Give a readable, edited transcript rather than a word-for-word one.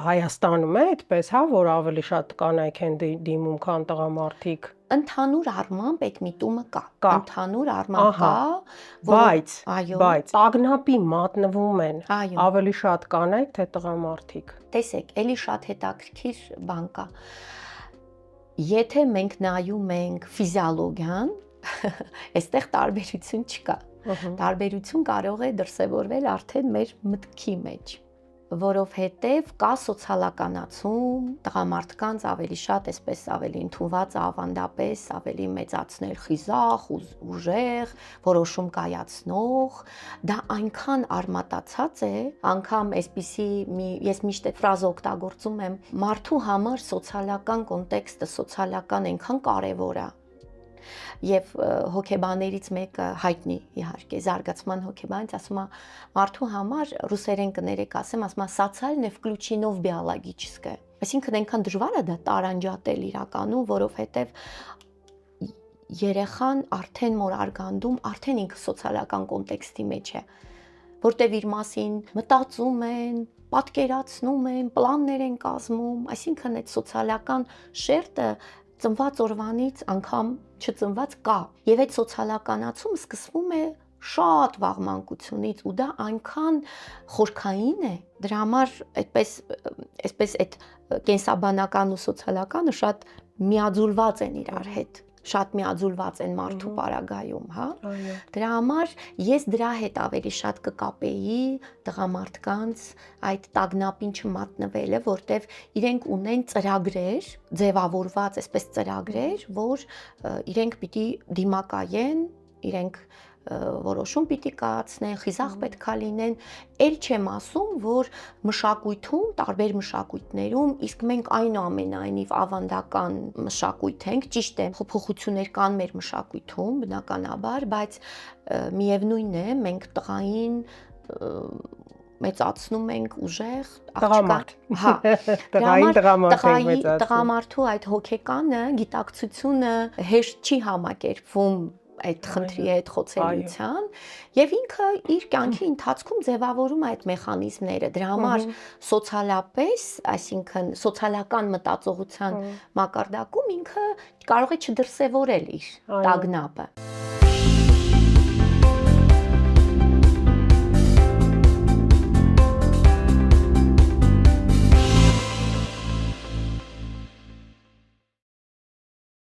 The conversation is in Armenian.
Հայաստանում է այդպես, հա, որ ավելի շատ կանայք են դիմում, քան տղամարդիկ։ Ընդհանուր առմամբ այդ միտումը կա։ Ընդհանուր առմամբ Ահա, կա, բայց տագնապի մատնվում են այո, ավելի շատ կանայք, թե տղամարդիկ։ տեսեք, էլի շատ հետաքրքիր բան կա։ Եթե մենք նայում ենք ֆիզիոլոգիան, այստեղ տարբերություն չկա։ Տարբերություն կարող է դրսևորվել արդեն մեր մտքի մեջ, որովհետև կա սոցիալականացում, տղամարդկանց ավելի շատ, այսպես ավելի ընդունված է ավանդապես, ավելի մեծացնել խիզախ, ուժեղ, որոշում կայացնող, դա այնքան արմատացած է, անգամ այսպիսի ես միշտ այդ ֆրազը օգտագործում եմ, մարդու համար սոցիալական կոնտեքստը, սոցիալական այնքան կարևոր է։ Եվ հոգեբաներից մեկը հայտնի իհարկե զարգացման հոգեբանից ասում է մարդու համար ռուսերեն կներեք ասեմ, ասում է սոցիալնե վկլուչինով բիոլոգիչսկե։ Այսինքն այնքան դժվար է դա տարանջատել իրականում, որովհետև երեխան արդեն մոր արգանդում արդեն ինքը սոցիալական կոնտեքստի մեջ է, որտեղ իր մասին մտածում են, պատկերացնում են, պլաններ են կազմում, այսինքն այդ սոցիալական շերտը ծնված օրվանից անգամ չծնված կա։ Եվ այդ սոցիալականացումը սկսվում է շատ վաղ մանկությունից ու դա այնքան խորքային է, դրա համար այսպես այդ կենսաբանական ու սոցիալականը շատ միաձուլված են իրար հետ, շատ միաձուլված են մարդու պարագայում, հա։ Դրա համար ես դրա հետ ավելի շատ կկապեի տղամարդկանց այդ տագնապին չմատնվելը, որտեվ իրենք ունեն ծրագրեր, ձևավորված այսպես ծրագրեր, որ իրենք պիտի դիմակայեն, իրենք որոշում պիտի կայացնեն, խիզախ պետքա լինեն, էլ չեմ ասում, որ մշակույթում, տարբեր մշակույթներում, իսկ մենք այնուամենայնիվ ավանդական մշակույթ ենք, ճիշտ է, փոփոխություններ կան մեր մշակույթում, բնականաբար, բայց միևնույն է, մենք տղային մեծացնում ենք ուժեղ, տղամարդ, հա, տղամարդ տղամարդու այդ հոգեկանը, գիտակցությունը հեշտ չի համակերպվում այդ խնդրի հետ խոցելիության եւ ինքը իր կյանքի ընթացքում ձևավորում է այդ մեխանիզմները դրա համար սոցիալապես, այսինքն սոցիալական մտածողության մակարդակում ինքը կարող է չդրսևորել իր տագնապը